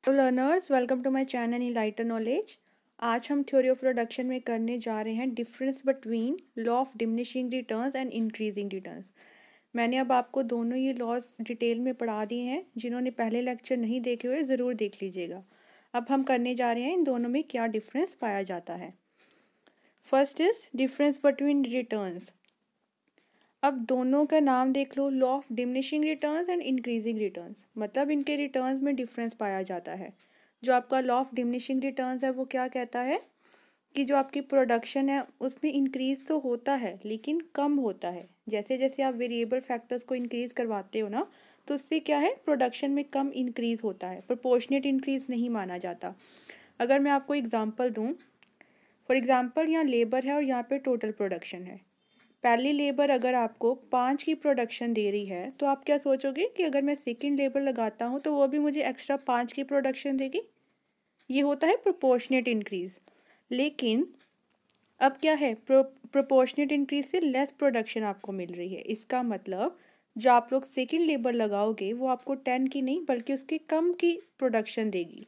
Hello learners, welcome to my channel enlighten knowledge. आज हम theory of production में करने जा रहे हैं difference between law of diminishing returns and increasing returns. मैंने अब आपको दोनों ये लॉज डिटेल में पढ़ा दिए हैं। जिन्होंने पहले लेक्चर नहीं देखे हुए ज़रूर देख लीजिएगा। अब हम करने जा रहे हैं इन दोनों में क्या डिफरेंस पाया जाता है। First is difference between returns. अब दोनों का नाम देख लो, law of diminishing returns and increasing returns, मतलब इनके रिटर्न्स में डिफरेंस पाया जाता है। जो आपका लॉ ऑफ डिमिनिशिंग रिटर्न्स है वो क्या कहता है कि जो आपकी प्रोडक्शन है उसमें इंक्रीज तो होता है लेकिन कम होता है। जैसे जैसे आप वेरिएबल फैक्टर्स को इंक्रीज करवाते हो ना, तो उससे क्या है, प्रोडक्शन में कम इंक्रीज होता है, प्रोपोर्शनेट इंक्रीज नहीं माना जाता। अगर मैं आपको एग्जांपल दूं, फॉर एग्जांपल यहाँ लेबर है और यहाँ पे टोटल प्रोडक्शन है। पहली लेबर अगर आपको 5 की प्रोडक्शन दे रही है तो आप क्या सोचोगे कि अगर मैं सेकंड लेबर लगाता हूँ तो वो भी मुझे एक्स्ट्रा 5 की प्रोडक्शन देगी। ये होता है प्रोपोर्शनेट इंक्रीज। लेकिन अब क्या है, प्रोपोर्शनेट इंक्रीज से लेस प्रोडक्शन आपको मिल रही है। इसका मतलब जो आप लोग सेकंड लेबर लगाओगे वो आपको 10 की नहीं बल्कि उसकी कम की प्रोडक्शन देगी।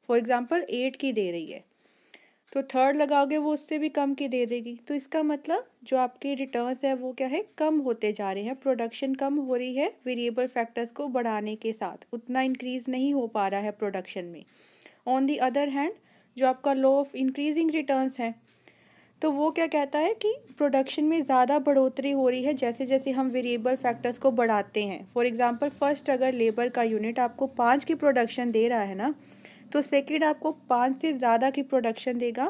फॉर एग्जांपल 8 की दे रही है तो थर्ड लगाओगे वो उससे भी कम की दे देगी। तो इसका मतलब जो आपके रिटर्न्स है वो क्या है, कम होते जा रहे हैं, प्रोडक्शन कम हो रही है। वेरिएबल फैक्टर्स को बढ़ाने के साथ उतना इंक्रीज नहीं हो पा रहा है प्रोडक्शन में। ऑन दी अदर हैंड जो आपका लॉ ऑफ इंक्रीजिंग रिटर्न्स है तो वो क्या कहता है कि प्रोडक्शन में ज़्यादा बढ़ोतरी हो रही है जैसे जैसे हम वेरिएबल फैक्टर्स को बढ़ाते हैं। फॉर एग्जांपल फर्स्ट अगर लेबर का यूनिट आपको 5 की प्रोडक्शन दे रहा है ना, तो सेकेंड आपको 5 से ज़्यादा की प्रोडक्शन देगा।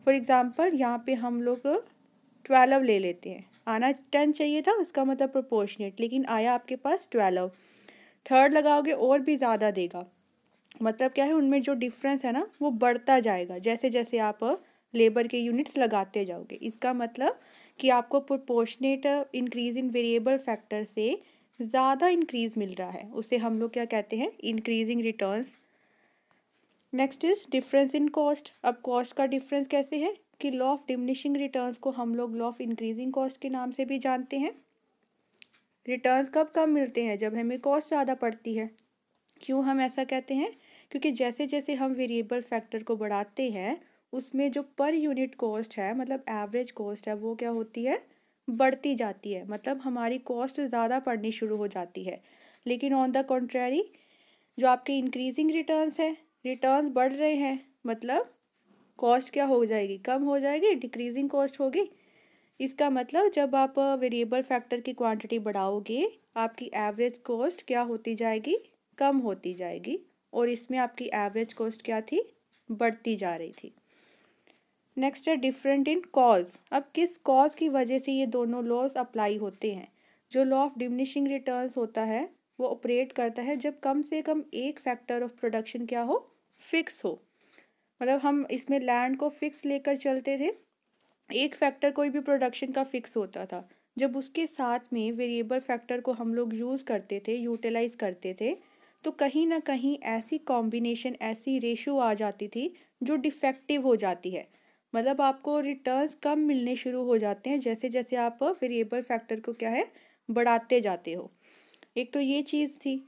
फॉर एग्जांपल यहाँ पे हम लोग 12 ले लेते हैं, आना 10 चाहिए था, उसका मतलब प्रोपोर्शनेट, लेकिन आया आपके पास 12। थर्ड लगाओगे और भी ज़्यादा देगा, मतलब क्या है, उनमें जो डिफरेंस है ना वो बढ़ता जाएगा जैसे जैसे आप लेबर के यूनिट्स लगाते जाओगे। इसका मतलब कि आपको proportionate increase in variable factor से ज़्यादा इंक्रीज मिल रहा है, उसे हम लोग क्या कहते हैं, increasing returns. Next is difference in cost. अब कॉस्ट का डिफरेंस कैसे है कि लॉ ऑफ डिमिनिशिंग रिटर्न्स को हम लोग लॉ ऑफ इंक्रीजिंग कॉस्ट के नाम से भी जानते हैं। रिटर्न्स कब कब मिलते हैं, जब हमें कॉस्ट ज़्यादा पड़ती है। क्यों हम ऐसा कहते हैं, क्योंकि जैसे जैसे हम वेरिएबल फैक्टर को बढ़ाते हैं उसमें जो पर यूनिट कॉस्ट है, मतलब एवरेज कॉस्ट है, वो क्या होती है, बढ़ती जाती है। मतलब हमारी कॉस्ट ज़्यादा पड़नी शुरू हो जाती है। लेकिन ऑन द कॉन्ट्रेरी जो आपके इंक्रीजिंग रिटर्न्स है, रिटर्न्स बढ़ रहे हैं, मतलब कॉस्ट क्या हो जाएगी, कम हो जाएगी, डिक्रीजिंग कॉस्ट होगी। इसका मतलब जब आप वेरिएबल फैक्टर की क्वांटिटी बढ़ाओगे आपकी एवरेज कॉस्ट क्या होती जाएगी, कम होती जाएगी। और इसमें आपकी एवरेज कॉस्ट क्या थी, बढ़ती जा रही थी। नेक्स्ट है डिफरेंट इन कॉज। अब किस कॉज की वजह से ये दोनों लॉज अप्लाई होते हैं। जो लॉ ऑफ डिमिनिशिंग रिटर्न्स होता है वो ऑपरेट करता है जब कम से कम एक फैक्टर ऑफ प्रोडक्शन क्या हो, फिक्स हो। मतलब हम इसमें लैंड को फिक्स लेकर चलते थे, एक फैक्टर कोई भी प्रोडक्शन का फिक्स होता था। जब उसके साथ में वेरिएबल फैक्टर को हम लोग यूज़ करते थे, यूटिलाइज करते थे, तो कहीं ना कहीं ऐसी कॉम्बिनेशन, ऐसी रेशो आ जाती थी जो डिफेक्टिव हो जाती है। मतलब आपको रिटर्न्स कम मिलने शुरू हो जाते हैं जैसे जैसे आप वेरिएबल फैक्टर को क्या है, बढ़ाते जाते हो। एक तो ये चीज़ थी।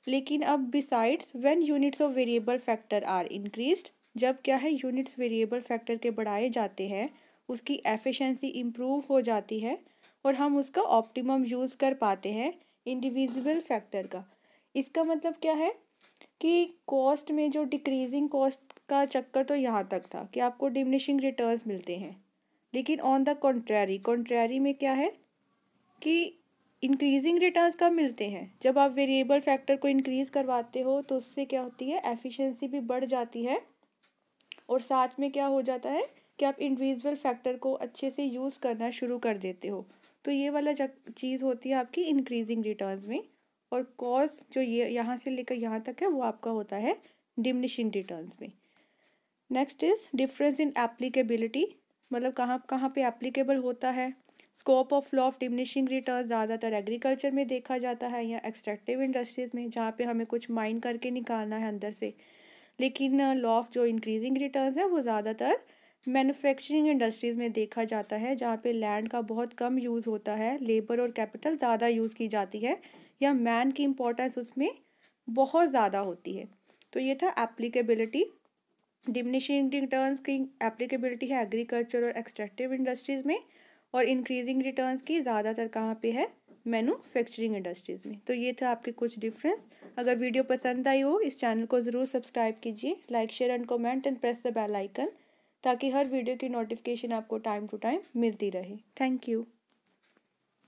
लेकिन अब besides when units of variable factor are increased, जब क्या है, यूनिट्स वेरिएबल फैक्टर के बढ़ाए जाते हैं, उसकी एफिशिएंसी इम्प्रूव हो जाती है और हम उसका ऑप्टिमम यूज़ कर पाते हैं इंडिविजुअल फैक्टर का। इसका मतलब क्या है कि कॉस्ट में जो डिक्रीजिंग कॉस्ट का चक्कर तो यहाँ तक था कि आपको डिमिनिशिंग रिटर्न्स मिलते हैं। लेकिन ऑन द कॉन्ट्रेरी में क्या है कि इंक्रीजिंग रिटर्न्स कब मिलते हैं, जब आप वेरिएबल फैक्टर को इंक्रीज करवाते हो तो उससे क्या होती है, एफिशिएंसी भी बढ़ जाती है। और साथ में क्या हो जाता है कि आप इंडिविजुअल फैक्टर को अच्छे से यूज़ करना शुरू कर देते हो। तो ये वाला चीज़ होती है आपकी इंक्रीजिंग रिटर्न्स में। और कॉज जो ये यहाँ से लेकर यहाँ तक है वो आपका होता है डिमिनिशिंग रिटर्न्स में। Next is difference in applicability. मतलब कहाँ कहाँ पे एप्लीकेबल होता है। Scope of law of diminishing return ज़्यादातर एग्रीकल्चर में देखा जाता है या एक्सट्रैक्टिव इंडस्ट्रीज़ में, जहाँ पे हमें कुछ माइन करके निकालना है अंदर से। लेकिन लॉ ऑफ जो इंक्रीजिंग रिटर्न है वो ज़्यादातर मैन्युफैक्चरिंग इंडस्ट्रीज़ में देखा जाता है, जहाँ पे लैंड का बहुत कम यूज़ होता है, लेबर और कैपिटल ज़्यादा यूज़ की जाती है, या मैन की इम्पोर्टेंस उसमें बहुत ज़्यादा होती है। तो ये था एप्लीकेबिलिटी। डिमिनिशिंग रिटर्न्स की एप्लीकेबिलिटी है एग्रीकल्चर और एक्सट्रैक्टिव इंडस्ट्रीज़ में, और इंक्रीजिंग रिटर्न्स की ज़्यादातर कहाँ पे है, मैन्युफैक्चरिंग इंडस्ट्रीज़ में। तो ये था आपके कुछ डिफरेंस। अगर वीडियो पसंद आई हो इस चैनल को ज़रूर सब्सक्राइब कीजिए, like share and comment and press the bell icon, ताकि हर वीडियो की नोटिफिकेशन आपको टाइम टू टाइम मिलती रहे। Thank you.